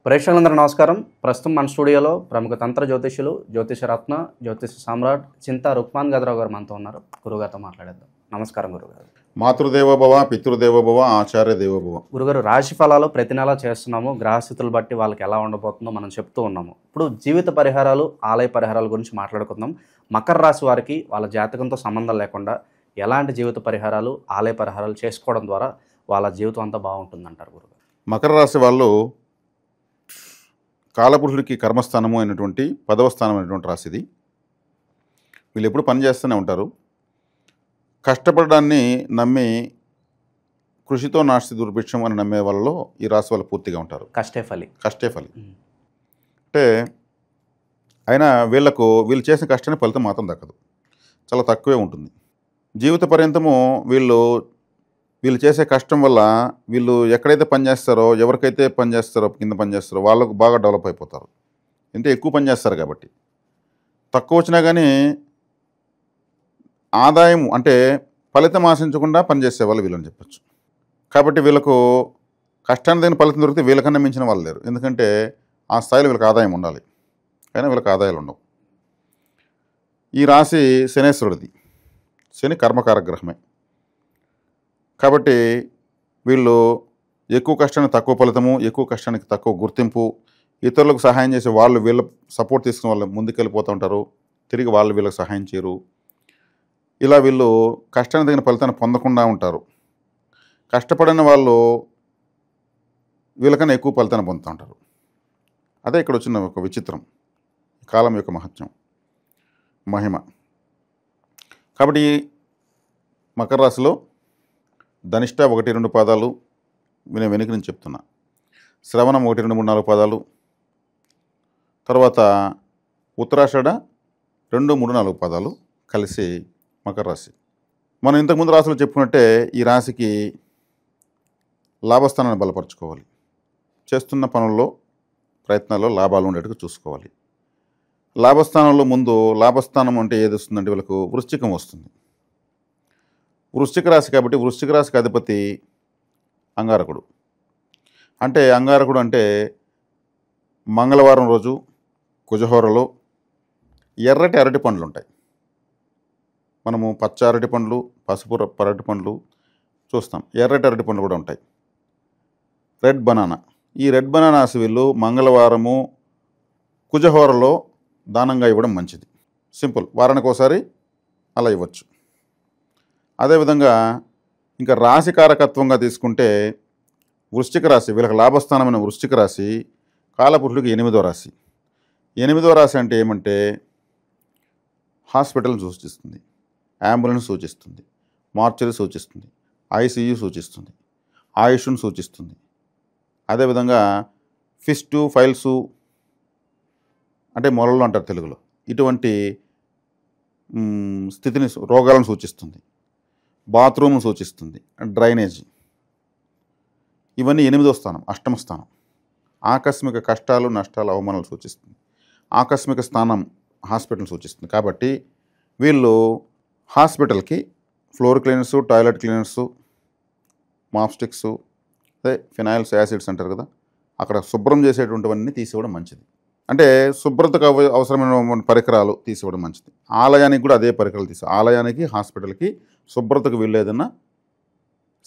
ప్రేక్షకులందరూ నమస్కారం. ప్రస్తుతం మన స్టూడియోలో ప్రముఖ తంత్ర జ్యోతిష్యులు, జ్యోతిషరత్న, జ్యోతిష సామ్రాట్ చింతా రుక్మాన్ గదరావు గారు మనతో ఉన్నారు. గురుగారితో మాట్లాడేద్దాం. నమస్కారం గురుగారు. మాతృదేవోభవ, పితృదేవోభవ, ఆచార్య దేవోభవ. గురుగారు, రాశి ఫలాలు ప్రతి నెలా చేస్తున్నాము. గ్రహస్థితులు బట్టి వాళ్ళకి ఎలా ఉండబోతుందో మనం చెప్తూ ఉన్నాము. ఇప్పుడు జీవిత పరిహారాలు, ఆలయ పరిహారాల గురించి మాట్లాడుకుందాం. మకర రాశి వారికి వాళ్ళ జాతకంతో సంబంధం లేకుండా ఎలాంటి జీవిత పరిహారాలు, ఆలయ పరిహారాలు చేసుకోవడం ద్వారా వాళ్ళ జీవితం అంతా బాగుంటుందంటారు గురుగారు? మకర రాశి వాళ్ళు కాలపురుషుడికి కర్మస్థానము అయినటువంటి 10వ స్థానం అయినటువంటి రాశి ఇది. వీళ్ళు ఎప్పుడు పని చేస్తూనే ఉంటారు. కష్టపడడాన్ని నమ్మి కృషితో నాస్తి దుర్భిక్షం అని నమ్మే వాళ్ళలో ఈ రాశి వాళ్ళు పూర్తిగా ఉంటారు. కష్టే ఫలి. అంటే అయినా వీళ్ళు చేసిన కష్టానికి ఫలితం మాత్రం దక్కదు, చాలా తక్కువే ఉంటుంది. జీవిత పర్యంతము వీళ్ళు చేసే కష్టం వల్ల వీళ్ళు ఎక్కడైతే పనిచేస్తారో, ఎవరికైతే కింద పనిచేస్తారో వాళ్ళకు బాగా డెవలప్ అయిపోతారు. అంటే ఎక్కువ పనిచేస్తారు కాబట్టి. తక్కువ వచ్చినా కానీ ఆదాయం అంటే ఫలితం ఆశించకుండా పనిచేసే వాళ్ళు వీళ్ళని చెప్పచ్చు. కాబట్టి వీళ్ళకు కష్టాన్ని తగిన ఫలితం దొరికితే వీళ్ళకన్నా మించిన వాళ్ళు లేరు. ఎందుకంటే ఆ స్థాయిలో వీళ్ళకి ఆదాయం ఉండాలి, కానీ వీళ్ళకి ఆదాయాలు ఉండవు. ఈ రాశి శనేశ్వరుడిది. శని కర్మకారక గ్రహమే. కాబట్టి వీళ్ళు ఎక్కువ కష్టానికి తక్కువ ఫలితము, ఎక్కువ కష్టానికి తక్కువ గుర్తింపు, ఇతరులకు సహాయం చేసే వాళ్ళు వీళ్ళ సపోర్ట్ తీసుకుని వాళ్ళు ముందుకెళ్ళిపోతూ ఉంటారు. తిరిగి వాళ్ళు వీళ్ళకి సహాయం చేయరు. ఇలా వీళ్ళు కష్టానికి తగిన ఫలితాన్ని పొందకుండా ఉంటారు. కష్టపడిన వాళ్ళు వీళ్ళకన్నా ఎక్కువ ఫలితాన్ని పొందుతూ ఉంటారు. అదే ఇక్కడ వచ్చిన ఒక విచిత్రం, కాలం యొక్క మహిమ. కాబట్టి మకర రాశిలో ధనిష్ట 1-2 పాదాలు నేను వెనుక నుంచి చెప్తున్నా, శ్రవణం 1, 2, 3, 4 పాదాలు, తర్వాత ఉత్తరాషాఢ 2, 3, 4 పాదాలు కలిసి మకర రాశి. మనం ఇంతకుముందు రాశులు చెప్పుకున్నట్టే ఈ రాశికి లాభస్థానాన్ని బలపరచుకోవాలి. చేస్తున్న పనుల్లో ప్రయత్నాల్లో లాభాలు ఉండేట్టుగా చూసుకోవాలి. లాభస్థానం అంటే ఏది వస్తుందంటే వీళ్ళకు వృశ్చికం వస్తుంది. వృశ్చిక రాశి కాబట్టి వృశ్చిక రాశికి అధిపతి అంగారకుడు. అంగారకుడు అంటే మంగళవారం రోజు కుజహోరలో ఎర్రటి అరటి పండ్లు ఉంటాయి. మనము పచ్చ అరటి పండ్లు, పసుపు అరటి పండ్లు చూస్తాం. ఎర్రటి అరటి పండ్లు కూడా ఉంటాయి. Red banana. ఈ రెడ్ బనానాస్ వీళ్ళు మంగళవారము కుజహోరలో దానంగా ఇవ్వడం మంచిది. సింపుల్, వారానికి ఒకసారి అలా ఇవ్వచ్చు. అదేవిధంగా ఇంకా రాశి కారకత్వంగా తీసుకుంటే వృశ్చిక రాశి, వీళ్ళకి లాభస్థానమైన వృశ్చిక రాశి కాలపురుషుడికి 8వ రాశి. 8వ రాశి అంటే ఏమంటే హాస్పిటల్ సూచిస్తుంది, అంబులెన్స్ సూచిస్తుంది, మార్చరీ సూచిస్తుంది, ఐసీయూ సూచిస్తుంది, ఆయుష్ను సూచిస్తుంది. అదేవిధంగా ఫిస్టు, ఫైల్సు అంటే మొలలు అంటారు తెలుగులో, ఇటువంటి స్థితిని, రోగాలను సూచిస్తుంది. బాత్రూమ్ సూచిస్తుంది, డ్రైనేజ్. ఇవన్నీ 8వ స్థానం, అష్టమ స్థానం. ఆకస్మిక కష్టాలు, నష్టాలు, అవమానాలు సూచిస్తుంది. ఆకస్మిక స్థానం హాస్పిటల్ సూచిస్తుంది. కాబట్టి వీళ్ళు హాస్పిటల్కి ఫ్లోర్ క్లీనర్సు, టాయిలెట్ క్లీనర్సు, మాప్స్టిక్సు, అదే ఫినాయిల్స్, యాసిడ్స్ అంటారు కదా, అక్కడ శుభ్రం చేసేటువంటివన్నీ తీసివ్వడం మంచిది. అంటే శుభ్రతకు అవసరమైన పరికరాలు తీసివ్వడం మంచిది. ఆలయానికి కూడా అదే పరికరాలు ఆలయానికి, హాస్పిటల్కి శుభ్రతకు వీళ్ళు ఏదన్నా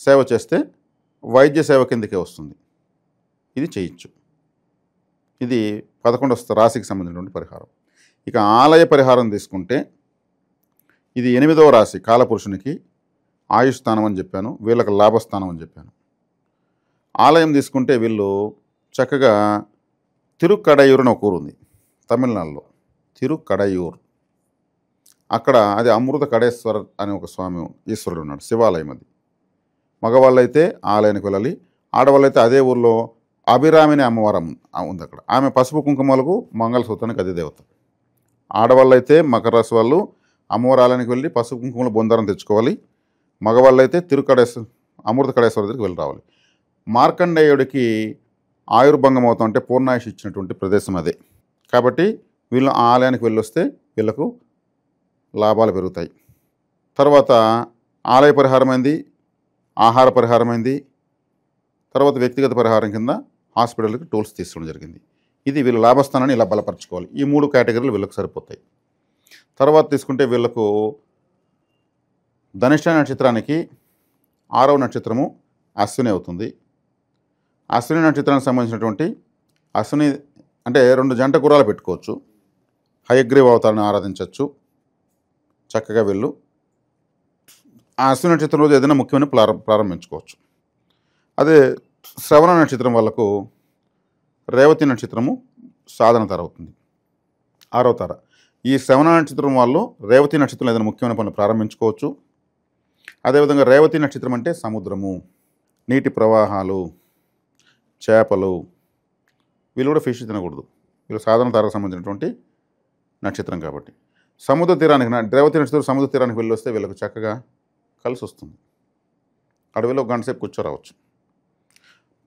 సేవ చేస్తే వైద్య సేవ కిందకే వస్తుంది. ఇది చేయొచ్చు. ఇది 11వ రాశికి సంబంధించినటువంటి పరిహారం. ఇక ఆలయ పరిహారం తీసుకుంటే ఇది 8వ రాశి కాలపురుషునికి ఆయుష్ స్థానం అని చెప్పాను, వీళ్ళకి లాభస్థానం అని చెప్పాను. ఆలయం తీసుకుంటే వీళ్ళు చక్కగా తిరుక్కడయూర్ అని ఒక ఊరు ఉంది తమిళనాడులో, తిరుక్కడయూర్. అక్కడ అది అమృత కడేశ్వర్ అనే ఒక స్వామి ఈశ్వరుడు ఉన్నాడు, శివాలయం అది. మగవాళ్ళైతే ఆలయానికి వెళ్ళాలి, ఆడవాళ్ళైతే అదే ఊర్లో అభిరామిని అమ్మవారు ఉంది అక్కడ. ఆమె పసుపు కుంకుమలకు మంగళసూత్రానికి అదే దేవత. ఆడవాళ్ళైతే మకర రాశి వాళ్ళు అమ్మవారి ఆలయానికి వెళ్ళి పసుపు కుంకుమల బొందారం తెచ్చుకోవాలి. మగవాళ్ళైతే అమృత కడేశ్వర దగ్గరికి వెళ్ళి రావాలి. మార్కండేయుడికి ఆయుర్భంగం అవుతాం అంటే పూర్ణాయుష్ ఇచ్చినటువంటి ప్రదేశం అదే. కాబట్టి వీళ్ళు ఆ ఆలయానికి వెళ్ళొస్తే వీళ్ళకు లాభాలు పెరుగుతాయి. తర్వాత ఆలయ పరిహారమైంది, ఆహార పరిహారమైంది, తర్వాత వ్యక్తిగత పరిహారం కింద హాస్పిటల్కి టూల్స్ తీసుకోవడం జరిగింది. ఇది వీళ్ళ లాభస్థానాన్ని ఇలా బలపరచుకోవాలి. ఈ 3 కేటగిరీలు వీళ్ళకి సరిపోతాయి. తర్వాత తీసుకుంటే వీళ్ళకు ధనిష్ట నక్షత్రానికి 6వ నక్షత్రము అశ్విని అవుతుంది. అశ్విని నక్షత్రానికి సంబంధించినటువంటి అశ్విని అంటే 2 జంట గుర్రాలు పెట్టుకోవచ్చు. హయగ్రీవ అవతారాన్ని ఆరాధించవచ్చు. చక్కగా వీళ్ళు ఆ అశ్విని నక్షత్రం రోజు ఏదైనా ముఖ్యమైన ప్రారంభించుకోవచ్చు. అదే శ్రవణ నక్షత్రం వాళ్ళకు రేవతి నక్షత్రము సాధన తర అవుతుంది, 6వ తర. ఈ శ్రవణ నక్షత్రం వాళ్ళు రేవతి నక్షత్రం ఏదైనా ముఖ్యమైన పనులు ప్రారంభించుకోవచ్చు. అదేవిధంగా రేవతి నక్షత్రం అంటే సముద్రము, నీటి ప్రవాహాలు, చేపలు, వీళ్ళు కూడా ఫిష్ తినకూడదు. వీళ్ళు సాధన తరకు సంబంధించినటువంటి నక్షత్రం కాబట్టి సముద్ర తీరానికి రేవతి నక్షత్రం సముద్ర తీరానికి వెళ్ళి వస్తే వీళ్ళకు చక్కగా కలిసి వస్తుంది. అడవిలో ఒక గంట సేపు కూర్చోరావచ్చు.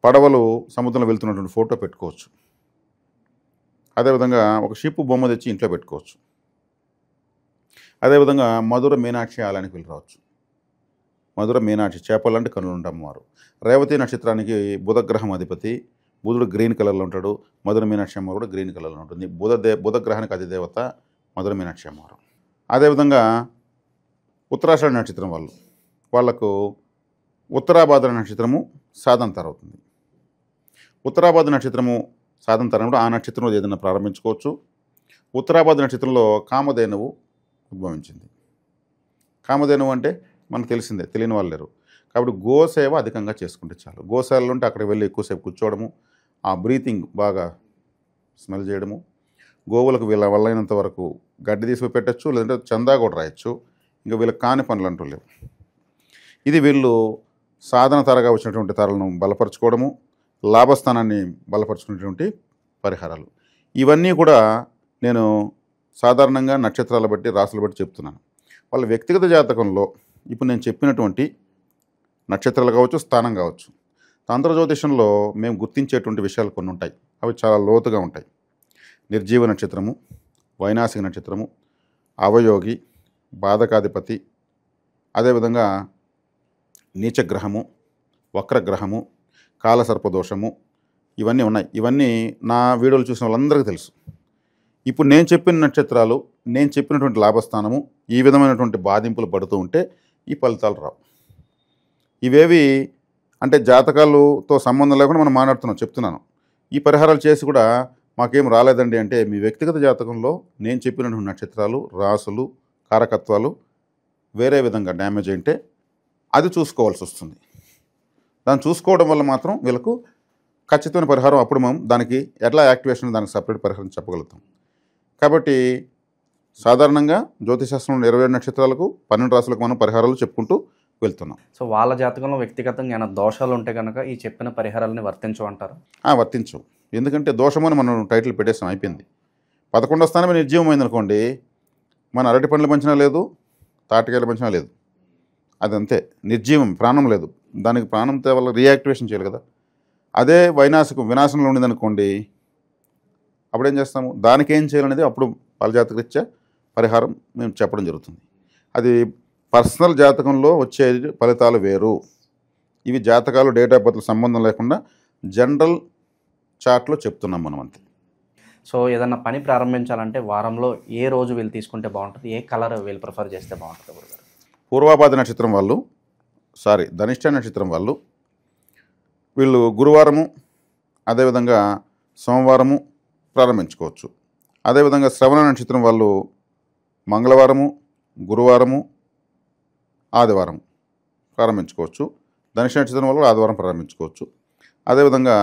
పడవలు సముద్రంలో వెళ్తున్నటువంటి ఫోటో పెట్టుకోవచ్చు. అదేవిధంగా ఒక షిప్ బొమ్మ తెచ్చి ఇంట్లో పెట్టుకోవచ్చు. అదేవిధంగా మధుర మీనాక్షి ఆలయానికి వెళ్ళి రావచ్చు. మధుర మీనాక్షి చేపలంటే కనులు ఉంటాం వారు. రేవతి నక్షత్రానికి బుధగ్రహం అధిపతి, బుధుడు గ్రీన్ కలర్లో ఉంటాడు. మధుర మీనాక్షి అమ్మవారు కూడా గ్రీన్ కలర్లో ఉంటుంది. బుధగ్రహానికి అధిదేవత మధుర మీనాక్షి అమ్మవారు. అదేవిధంగా ఉత్తరాషాఢ నక్షత్రం వాళ్ళకు ఉత్తరాభాద్ర నక్షత్రము సాధన తర అవుతుంది. ఉత్తరాభాద్ర నక్షత్రము సాధన తరంలో ఆ నక్షత్రంలో ఏదైనా ప్రారంభించుకోవచ్చు. ఉత్తరాభాద్ర నక్షత్రంలో కామధేనువు ఉద్భవించింది. కామధేనువు అంటే మనకు తెలిసిందే, తెలియని వాళ్ళు లేరు. కాబట్టి గోసేవ అధికంగా చేసుకుంటే చాలు. గోశాలలో ఉంటే అక్కడికి వెళ్ళి ఎక్కువసేపు కూర్చోవడము, ఆ బ్రీతింగ్ బాగా స్మెల్ చేయడము, గోవులకు వీళ్ళ వల్లైనంత వరకు గడ్డి తీసుకు పెట్టచ్చు, లేదంటే చందా కూడా రాయొచ్చు. ఇంకా వీళ్ళకి కాని పనులు అంటూ లేవు. ఇది వీళ్ళు సాధన తరగా వచ్చినటువంటి తరలను బలపరచుకోవడము, లాభస్థానాన్ని బలపరుచుకునేటువంటి పరిహారాలు. ఇవన్నీ కూడా నేను సాధారణంగా నక్షత్రాల బట్టి రాసులు బట్టి చెప్తున్నాను. వాళ్ళ వ్యక్తిగత జాతకంలో ఇప్పుడు నేను చెప్పినటువంటి నక్షత్రాలు కావచ్చు, స్థానం కావచ్చు, తంత్ర జ్యోతిషంలో మేము గుర్తించేటువంటి విషయాలు కొన్ని ఉంటాయి. అవి చాలా లోతుగా ఉంటాయి. నిర్జీవ నక్షత్రము, వైనాసిక నక్షత్రము, అవయోగి, బాధకాధిపతి, అదేవిధంగా నీచగ్రహము, వక్రగ్రహము, కాలసర్పదోషము, ఇవన్నీ ఉన్నాయి. ఇవన్నీ నా వీడియోలు చూసిన వాళ్ళందరికీ తెలుసు. ఇప్పుడు నేను చెప్పిన నక్షత్రాలు, నేను చెప్పినటువంటి లాభస్థానము ఈ విధమైనటువంటి బాధింపులు పడుతూ ఉంటే ఈ ఫలితాలు రావు. ఇవేవి అంటే జాతకాలతో సంబంధం లేకుండా మనం మాట్లాడుతున్నాం, చెప్తున్నాను. ఈ పరిహారాలు చేసి కూడా మాకేం రాలేదండి అంటే మీ వ్యక్తిగత జాతకంలో నేను చెప్పినటువంటి నక్షత్రాలు, రాసులు, కారకత్వాలు వేరే విధంగా డ్యామేజ్ అయితే అది చూసుకోవాల్సి వస్తుంది. దాన్ని చూసుకోవడం వల్ల మాత్రం వీళ్ళకు ఖచ్చితమైన పరిహారం అప్పుడు మనం దానికి ఎట్లా యాక్టివేషన్ దానికి సపరేట్ పరిహారం చెప్పగలుగుతాం. కాబట్టి సాధారణంగా జ్యోతిశాస్త్రంలో 27 నక్షత్రాలకు 12 రాసులకు మనం పరిహారాలు చెప్పుకుంటూ వెళ్తున్నాం. సో వాళ్ళ జాతకంలో వ్యక్తిగతంగా ఏమైనా దోషాలు ఉంటే కనుక ఈ చెప్పిన పరిహారాలని వర్తించమంటారు? వర్తించవు. ఎందుకంటే దోషమని మనం టైటిల్ పెట్టేసాం, అయిపోయింది. 11వ స్థానమే నిర్జీవమైంది అనుకోండి, మన అరటి పండ్లు పంచినా లేదు, తాటికాయలు పంచినా లేదు. అదంతే నిర్జీవం, ప్రాణం లేదు. దానికి ప్రాణం తేవాల రీయాక్టివేషన్ చేయాలి కదా. అదే వినాశంలో ఉండేదనుకోండి, అప్పుడు ఏం చేస్తాము, దానికి ఏం చేయాలనేది అప్పుడు వాళ్ళ జాతకరీత్యా పరిహారం మేము చెప్పడం జరుగుతుంది. అది పర్సనల్ జాతకంలో వచ్చే ఫలితాలు వేరు. ఇవి జాతకాలు డేట్ ఆఫ్ బర్త్ సంబంధం లేకుండా జనరల్ చార్ట్లో చెప్తున్నాం మనం అంతే. సో ఏదన్నా పని ప్రారంభించాలంటే వారంలో ఏ రోజు వీళ్ళు తీసుకుంటే బాగుంటుంది, ఏ కలర్ వీళ్ళు ప్రిఫర్ చేస్తే బాగుంటుంది గురుగారు? పూర్వాభాద్ర నక్షత్రం వాళ్ళు, ధనిష్ట నక్షత్రం వాళ్ళు, వీళ్ళు గురువారము, అదేవిధంగా సోమవారము ప్రారంభించుకోవచ్చు. అదేవిధంగా శ్రవణ నక్షత్రం వాళ్ళు మంగళవారము, గురువారము, ఆదివారం ప్రారంభించుకోవచ్చు. ధనిష్ట నక్షత్రం వాళ్ళు ఆదివారం ప్రారంభించుకోవచ్చు. అదేవిధంగా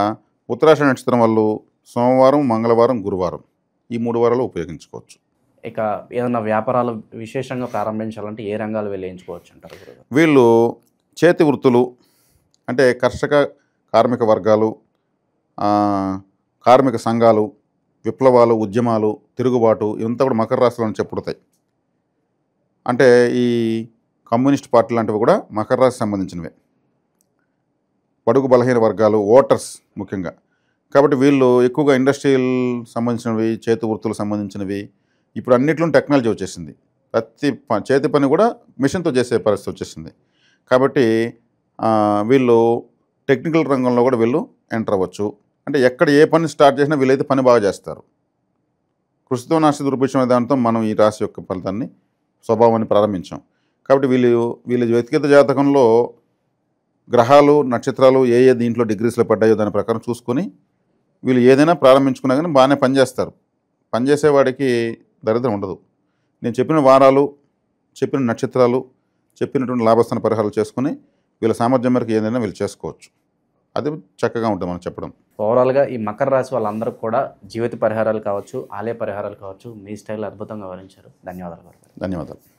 ఉత్తరాషాఢ నక్షత్రం వాళ్ళు సోమవారం, మంగళవారం, గురువారం ఈ 3 వారాలు ఉపయోగించుకోవచ్చు. ఇక ఏదైనా వ్యాపారాలు విశేషంగా ప్రారంభించాలంటే ఏ రంగాలు వీళ్ళు ఎంచుకోవచ్చు అంటారు గురుగారు? వీళ్ళు చేతి వృత్తులు అంటే కర్షక కార్మిక వర్గాలు, కార్మిక సంఘాలు, విప్లవాలు, ఉద్యమాలు, తిరుగుబాటు ఇవంతా కూడా మకర రాశిలో చెప్పుడతాయి. అంటే ఈ కమ్యూనిస్ట్ పార్టీ లాంటివి కూడా మకర రాశి సంబంధించినవే. బడుగు బలహీన వర్గాలు, ఓటర్స్ ముఖ్యంగా. కాబట్టి వీళ్ళు ఎక్కువగా ఇండస్ట్రియల్ సంబంధించినవి, చేతి వృత్తులకు సంబంధించినవి. ఇప్పుడు అన్నిట్లో టెక్నాలజీ వచ్చేసింది. ప్రతి చేతి పని కూడా మిషన్తో చేసే పరిస్థితి వచ్చేసింది. కాబట్టి వీళ్ళు టెక్నికల్ రంగంలో కూడా వీళ్ళు ఎంటర్ అవ్వచ్చు. అంటే ఎక్కడ ఏ పని స్టార్ట్ చేసినా వీళ్ళైతే పని బాగా చేస్తారు. కృషితో నాస్తి దుర్భిక్షం అనే దాంతో మనం ఈ రాశి యొక్క ఫలితాన్ని స్వభావాన్ని ప్రారంభించాం. కాబట్టి వీళ్ళ వ్యక్తిగత జాతకంలో గ్రహాలు నక్షత్రాలు ఏ దీంట్లో డిగ్రీస్లో పడ్డాయో దాని ప్రకారం చూసుకొని వీళ్ళు ఏదైనా ప్రారంభించుకున్నా కానీ బాగానే పనిచేస్తారు. పనిచేసేవాడికి దరిద్రం ఉండదు. నేను చెప్పిన వారాలు, చెప్పిన నక్షత్రాలు, చెప్పినటువంటి లాభస్థాన పరిహారాలు చేసుకుని వీళ్ళ సామర్థ్యం మేరకు ఏదైనా వీళ్ళు చేసుకోవచ్చు. అది చక్కగా ఉంటుంది మనం చెప్పడం. ఓవరాల్గా ఈ మకర రాశి వాళ్ళందరికీ కూడా జీవిత పరిహారాలు కావచ్చు, ఆలయ పరిహారాలు కావచ్చు, మీ స్టైల్ అద్భుతంగా వివరించారు. ధన్యవాదాలు. ధన్యవాదాలు.